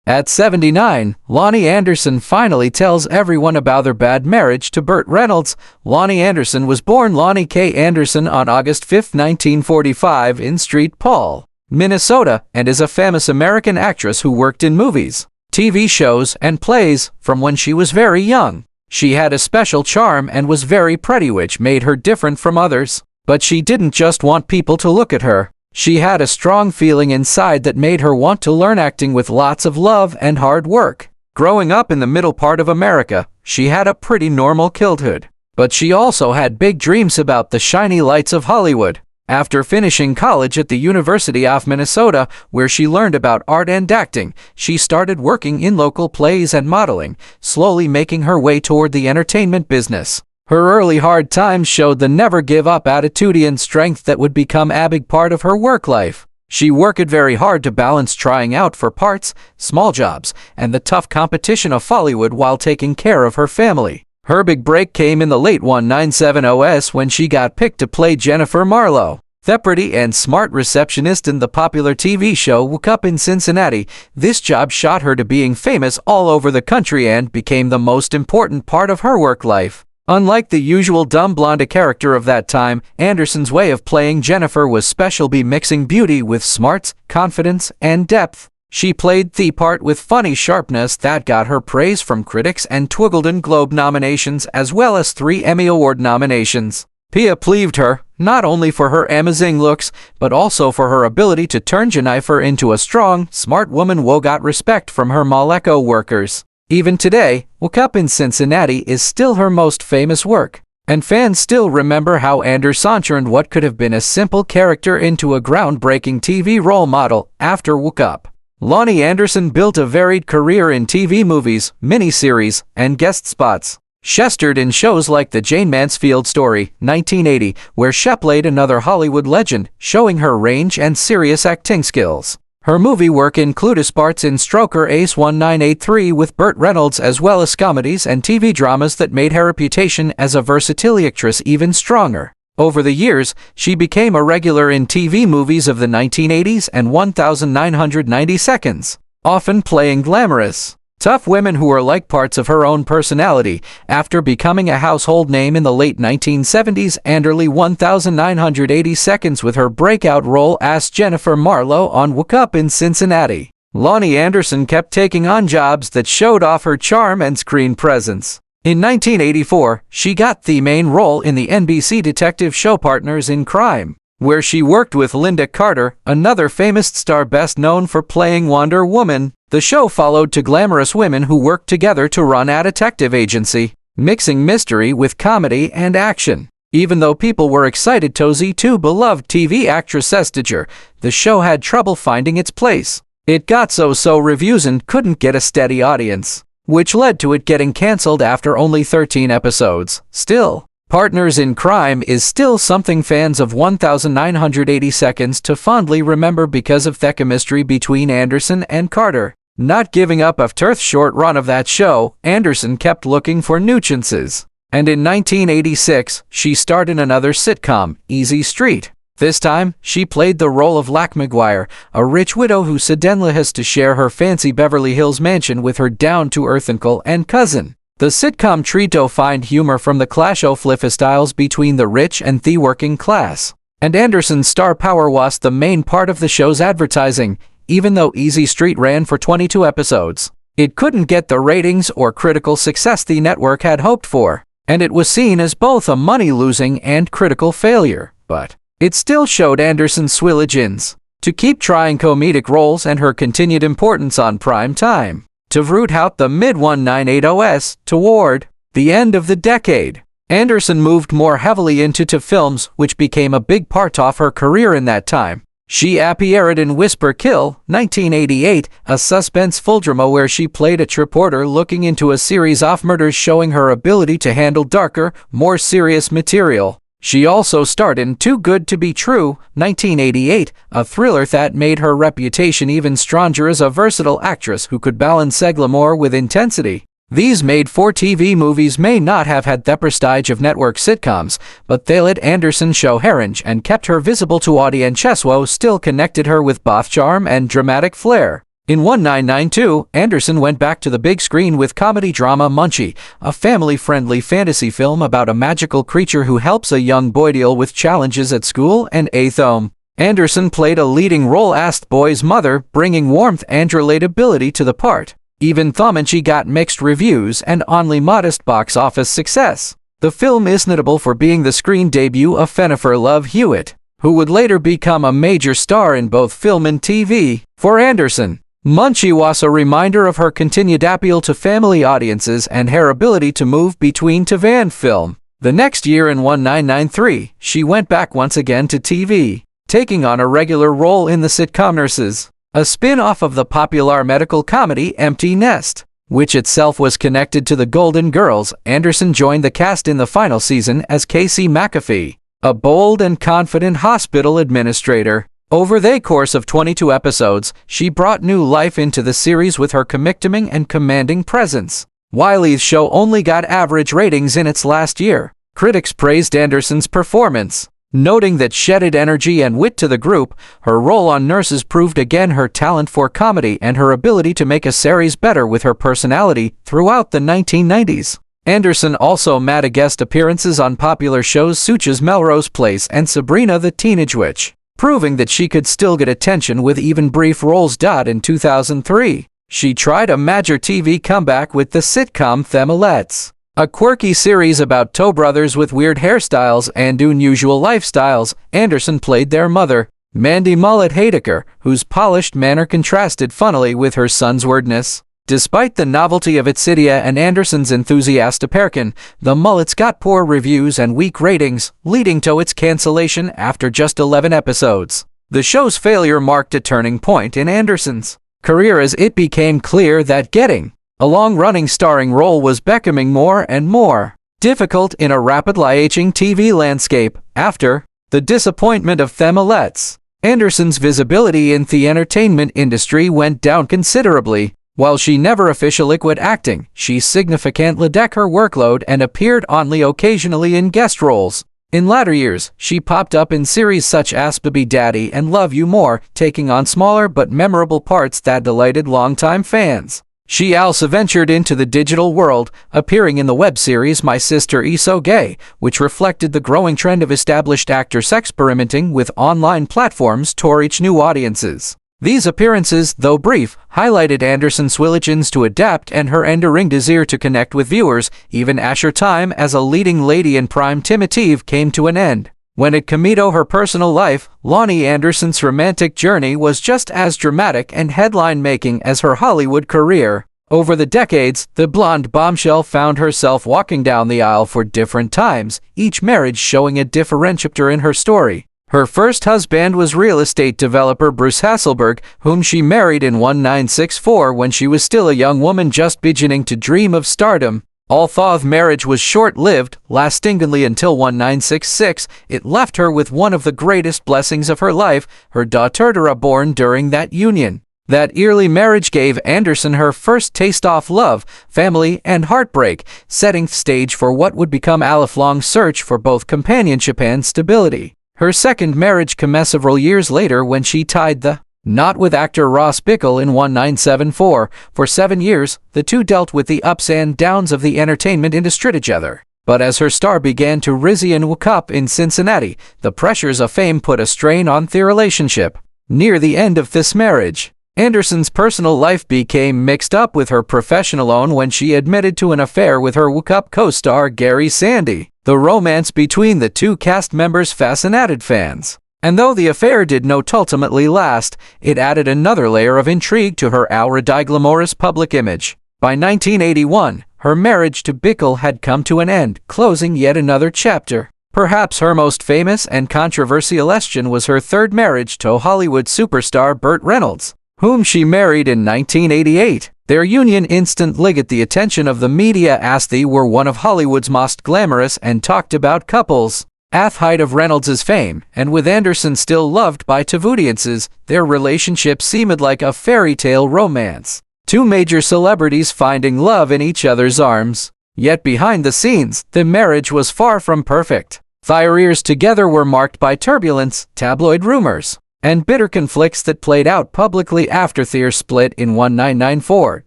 At 79, Loni Anderson finally tells everyone about their bad marriage to Burt Reynolds. Loni Anderson was born Loni K. Anderson on August 5, 1945 in St. Paul, Minnesota, and is a famous American actress who worked in movies, TV shows, and plays from when she was very young. She had a special charm and was very pretty, which made her different from others. But she didn't just want people to look at her. She had a strong feeling inside that made her want to learn acting with lots of love and hard work. Growing up in the middle part of America, she had a pretty normal childhood. But she also had big dreams about the shiny lights of Hollywood. After finishing college at the University of Minnesota, where she learned about art and acting, she started working in local plays and modeling, slowly making her way toward the entertainment business. Her early hard times showed the never-give-up attitude and strength that would become a big part of her work life. She worked very hard to balance trying out for parts, small jobs, and the tough competition of Hollywood while taking care of her family. Her big break came in the late 1970s when she got picked to play Jennifer Marlowe, the pretty and smart receptionist in the popular TV show Woke Up in Cincinnati. This job shot her to being famous all over the country and became the most important part of her work life. Unlike the usual dumb blonde character of that time, Anderson's way of playing Jennifer was special, by mixing beauty with smarts, confidence, and depth. She played the part with funny sharpness that got her praise from critics and Golden Globe nominations as well as 3 Emmy Award nominations. Pia pleased her, not only for her amazing looks, but also for her ability to turn Jennifer into a strong, smart woman who got respect from her Maleco workers. Even today, Woke Up in Cincinnati is still her most famous work, and fans still remember how Anderson turned what could have been a simple character into a groundbreaking TV role model after Woke Up. Loni Anderson built a varied career in TV movies, miniseries, and guest spots. She starred in shows like The Jane Mansfield Story, 1980, where she played another Hollywood legend, showing her range and serious acting skills. Her movie work included parts in Stroker Ace 1983 with Burt Reynolds, as well as comedies and TV dramas that made her reputation as a versatile actress even stronger. Over the years, she became a regular in TV movies of the 1980s and 1990 seconds, often playing glamorous, tough women who are like parts of her own personality. After becoming a household name in the late 1970s and early 1980 seconds with her breakout role as Jennifer Marlowe on Woke Up in Cincinnati, Loni Anderson kept taking on jobs that showed off her charm and screen presence. In 1984, she got the main role in the NBC detective show Partners in Crime, where she worked with Linda Carter, another famous star best known for playing Wonder Woman. The show followed 2 glamorous women who worked together to run a detective agency, mixing mystery with comedy and action. Even though people were excited to see 2 beloved TV actresses together, the show had trouble finding its place. It got so reviews and couldn't get a steady audience, which led to it getting cancelled after only 13 episodes. Still, Partners in Crime is still something fans of 1980 seconds to fondly remember because of the chemistry between Anderson and Carter. Not giving up after the short run of that show, Anderson kept looking for new chances. And in 1986, she starred in another sitcom, Easy Street. This time, she played the role of Lac McGuire, a rich widow who suddenly has to share her fancy Beverly Hills mansion with her down-to-earth uncle and cousin. The sitcom tried to find humor from the clash of lifestyles between the rich and the working class. And Anderson's star power was the main part of the show's advertising. Even though Easy Street ran for 22 episodes, it couldn't get the ratings or critical success the network had hoped for, and it was seen as both a money-losing and critical failure. But it still showed Anderson's swilligins to keep trying comedic roles and her continued importance on prime time. To root out the mid-1980s toward the end of the decade, Anderson moved more heavily into films, which became a big part of her career in that time. She appeared in Whisper Kill, 1988, a suspenseful drama where she played a reporter looking into a series of murders, showing her ability to handle darker, more serious material. She also starred in Too Good to Be True, 1988, a thriller that made her reputation even stronger as a versatile actress who could balance glamour with intensity. These made-for-TV movies may not have had the prestige of network sitcoms, but they let Anderson show her range and kept her visible to audiences who still connected her with both charm and dramatic flair. In 1992, Anderson went back to the big screen with comedy drama Munchie, a family-friendly fantasy film about a magical creature who helps a young boy deal with challenges at school and at home. Anderson played a leading role as the boy's mother, bringing warmth and relatability to the part. Even though Munchie got mixed reviews and only modest box office success. The film is notable for being the screen debut of Jennifer Love Hewitt, who would later become a major star in both film and TV. For Anderson, Munchie was a reminder of her continued appeal to family audiences and her ability to move between TV and film. The next year in 1993, she went back once again to TV, taking on a regular role in the sitcom Nurses, a spin-off of the popular medical comedy Empty Nest, which itself was connected to the Golden Girls. Anderson joined the cast in the final season as Casey McAfee, a bold and confident hospital administrator. Over the course of 22 episodes, she brought new life into the series with her committing and commanding presence. While the show only got average ratings in its last year, critics praised Anderson's performance, noting that she added energy and wit to the group. Her role on Nurses proved again her talent for comedy and her ability to make a series better with her personality throughout the 1990s. Anderson also made guest appearances on popular shows such as Melrose Place and Sabrina the Teenage Witch, proving that she could still get attention with even brief roles. In 2003, she tried a major TV comeback with the sitcom Themelettes, a quirky series about two brothers with weird hairstyles and unusual lifestyles. Anderson played their mother, Mandy Mullet Hadeker, whose polished manner contrasted funnily with her son's weirdness. Despite the novelty of its idea and Anderson's enthusiastic appearance, the Mullets got poor reviews and weak ratings, leading to its cancellation after just 11 episodes. The show's failure marked a turning point in Anderson's career as it became clear that getting a long-running starring role was becoming more and more difficult in a rapidly aging TV landscape. After the disappointment of Themelettes, Anderson's visibility in the entertainment industry went down considerably. While she never officially quit acting, she significantly decreased her workload and appeared only occasionally in guest roles. In latter years, she popped up in series such as Baby Daddy and Love You More, taking on smaller but memorable parts that delighted longtime fans. She also ventured into the digital world, appearing in the web series My Sister Is So Gay, which reflected the growing trend of established actors experimenting with online platforms to reach new audiences. These appearances, though brief, highlighted Anderson's willingness to adapt and her enduring desire to connect with viewers, even as her time as a leading lady in prime TV came to an end. When it came to her personal life, Loni Anderson's romantic journey was just as dramatic and headline-making as her Hollywood career. Over the decades, the blonde bombshell found herself walking down the aisle for different times, each marriage showing a different chapter in her story. Her first husband was real estate developer Bruce Hasselberg, whom she married in 1964 when she was still a young woman just beginning to dream of stardom. Although the marriage was short-lived, lasting only until 1966, it left her with one of the greatest blessings of her life, her daughter Tara, born during that union. That early marriage gave Anderson her first taste of love, family, and heartbreak, setting the stage for what would become a lifelong search for both companionship and stability. Her second marriage came several years later when she tied the knot with actor Ross Bickle in 1974. For 7 years, the two dealt with the ups and downs of the entertainment industry together. But as her star began to rise and woke up in Cincinnati, the pressures of fame put a strain on their relationship. Near the end of this marriage, Anderson's personal life became mixed up with her professional own when she admitted to an affair with her woke-up co-star Gary Sandy. The romance between the two cast members fascinated fans. And though the affair did not ultimately last, it added another layer of intrigue to her already glamorous public image. By 1981, her marriage to Bickle had come to an end, closing yet another chapter. Perhaps her most famous and controversial escapade was her third marriage to Hollywood superstar Burt Reynolds, whom she married in 1988. Their union instantly got the attention of the media as they were one of Hollywood's most glamorous and talked about couples. At the height of Reynolds' fame, and with Anderson still loved by TV audiences, their relationship seemed like a fairy tale romance. Two major celebrities finding love in each other's arms. Yet behind the scenes, the marriage was far from perfect. Their years together were marked by turbulence, tabloid rumors, and bitter conflicts that played out publicly after their split in 1994,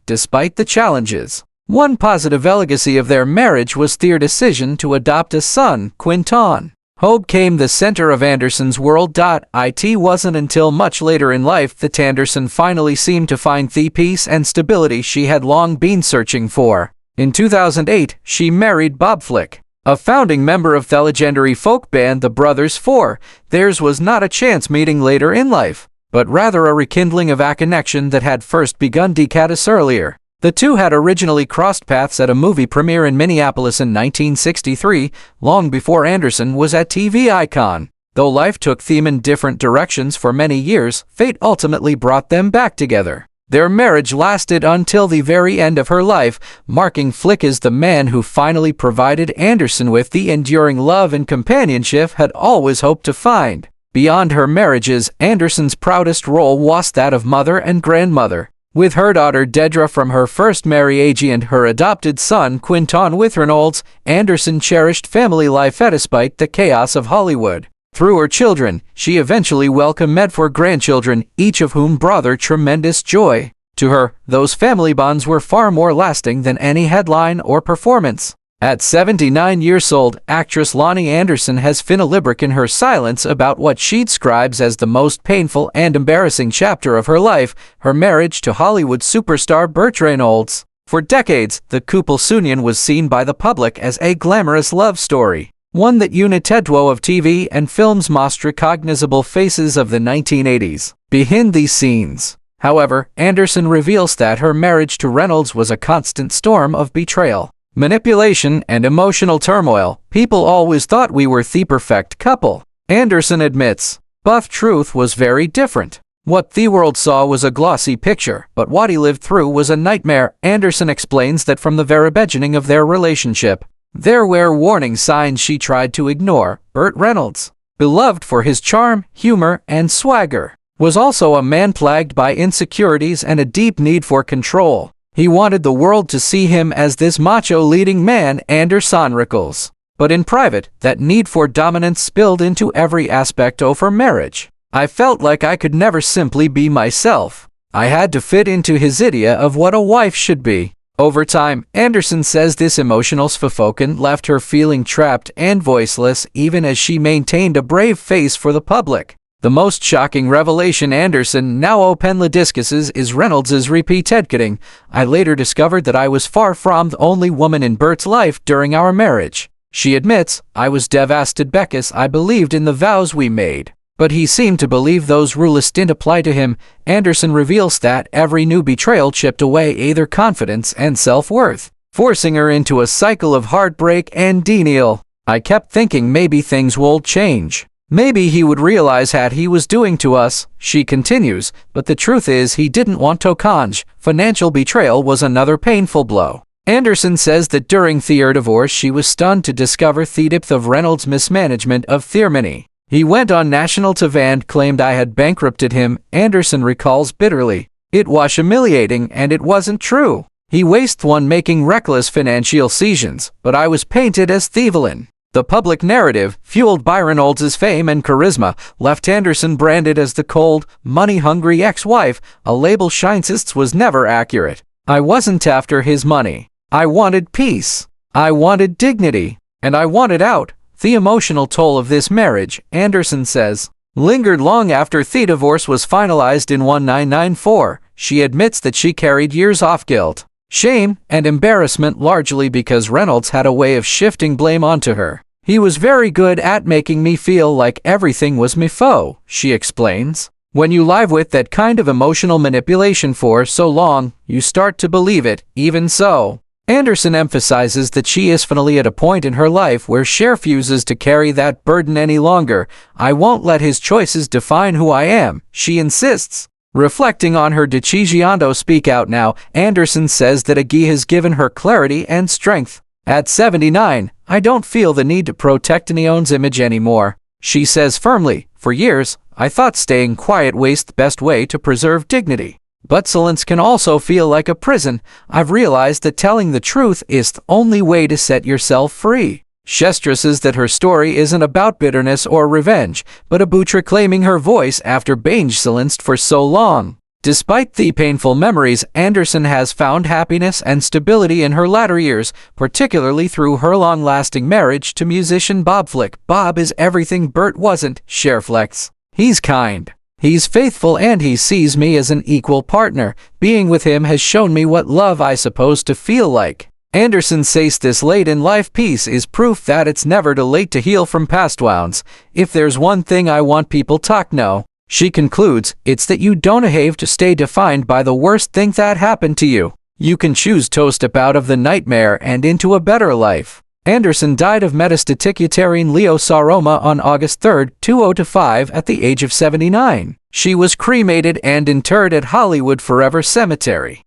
despite the challenges. One positive legacy of their marriage was their decision to adopt a son, Quinton. Hope came the center of Anderson's world. It wasn't until much later in life that Anderson finally seemed to find the peace and stability she had long been searching for. In 2008, she married Bob Flick, a founding member of the legendary folk band The Brothers Four. Theirs was not a chance meeting later in life, but rather a rekindling of a connection that had first begun decades earlier. The two had originally crossed paths at a movie premiere in Minneapolis in 1963, long before Anderson was a TV icon. Though life took them in different directions for many years, fate ultimately brought them back together. Their marriage lasted until the very end of her life, marking Flick as the man who finally provided Anderson with the enduring love and companionship had always hoped to find. Beyond her marriages, Anderson's proudest role was that of mother and grandmother. With her daughter Dedra from her first marriage and her adopted son Quinton Reynolds, Anderson cherished family life despite the chaos of Hollywood. Through her children, she eventually welcomed 4 grandchildren, each of whom brought her tremendous joy. To her, those family bonds were far more lasting than any headline or performance. At 79 years old, actress Loni Anderson has been libric in her silence about what she describes as the most painful and embarrassing chapter of her life, her marriage to Hollywood superstar Burt Reynolds. For decades, the couple's union was seen by the public as a glamorous love story, one that united two of TV and film's most recognizable faces of the 1980s. Behind these scenes, however, Anderson reveals that her marriage to Reynolds was a constant storm of betrayal, manipulation, and emotional turmoil. People always thought we were the perfect couple, Anderson admits. But truth was very different. What the world saw was a glossy picture, but what he lived through was a nightmare. Anderson explains that from the very beginning of their relationship, there were warning signs she tried to ignore. Burt Reynolds, beloved for his charm, humor, and swagger, was also a man plagued by insecurities and a deep need for control. He wanted the world to see him as this macho leading man, Anderson recalls. But in private, that need for dominance spilled into every aspect of her marriage. I felt like I could never simply be myself. I had to fit into his idea of what a wife should be. Over time, Anderson says this emotional suffocation left her feeling trapped and voiceless even as she maintained a brave face for the public. The most shocking revelation Anderson now openly discusses is Reynolds' repeated cheating. I later discovered that I was far from the only woman in Burt's life during our marriage. She admits, I was devastated because I believed in the vows we made, but he seemed to believe those rules didn't apply to him. Anderson reveals that every new betrayal chipped away their confidence and self-worth, forcing her into a cycle of heartbreak and denial. I kept thinking maybe things would change. Maybe he would realize what he was doing to us, she continues, but the truth is he didn't want to change. Financial betrayal was another painful blow. Anderson says that during their divorce she was stunned to discover the depth of Reynolds' mismanagement of their money. He went on national TV and claimed I had bankrupted him, Anderson recalls bitterly. It was humiliating and it wasn't true. He wasted one making reckless financial decisions, but I was painted as the villain. The public narrative, fueled by Reynolds' fame and charisma, left Anderson branded as the cold, money-hungry ex-wife, a label she insists was never accurate. I wasn't after his money. I wanted peace. I wanted dignity. And I wanted out. The emotional toll of this marriage, Anderson says, lingered long after the divorce was finalized in 1994. She admits that she carried years of guilt, shame, and embarrassment largely because Reynolds had a way of shifting blame onto her. He was very good at making me feel like everything was my fault, she explains. When you live with that kind of emotional manipulation for so long, you start to believe it. Even so, Anderson emphasizes that she is finally at a point in her life where she refuses to carry that burden any longer. I won't let his choices define who I am, she insists. Reflecting on her decision to speak out now, Anderson says that Agi has given her clarity and strength. At 79, I don't feel the need to protect anyone's image anymore, she says firmly. For years, I thought staying quiet was the best way to preserve dignity. But silence can also feel like a prison. I've realized that telling the truth is the only way to set yourself free. She stresses that her story isn't about bitterness or revenge, but about reclaiming her voice after being silenced for so long. Despite the painful memories, Anderson has found happiness and stability in her latter years, particularly through her long-lasting marriage to musician Bob Flick. Bob is everything Burt wasn't, she reflects. He's kind. He's faithful and he sees me as an equal partner. Being with him has shown me what love is supposed to feel like. Anderson says this late-in-life piece is proof that it's never too late to heal from past wounds. If there's one thing I want people to know, she concludes, it's that you don't have to stay defined by the worst thing that happened to you. You can choose to step out of the nightmare and into a better life. Anderson died of metastatic uterine leiosarcoma on August 3, 2005 at the age of 79. She was cremated and interred at Hollywood Forever Cemetery.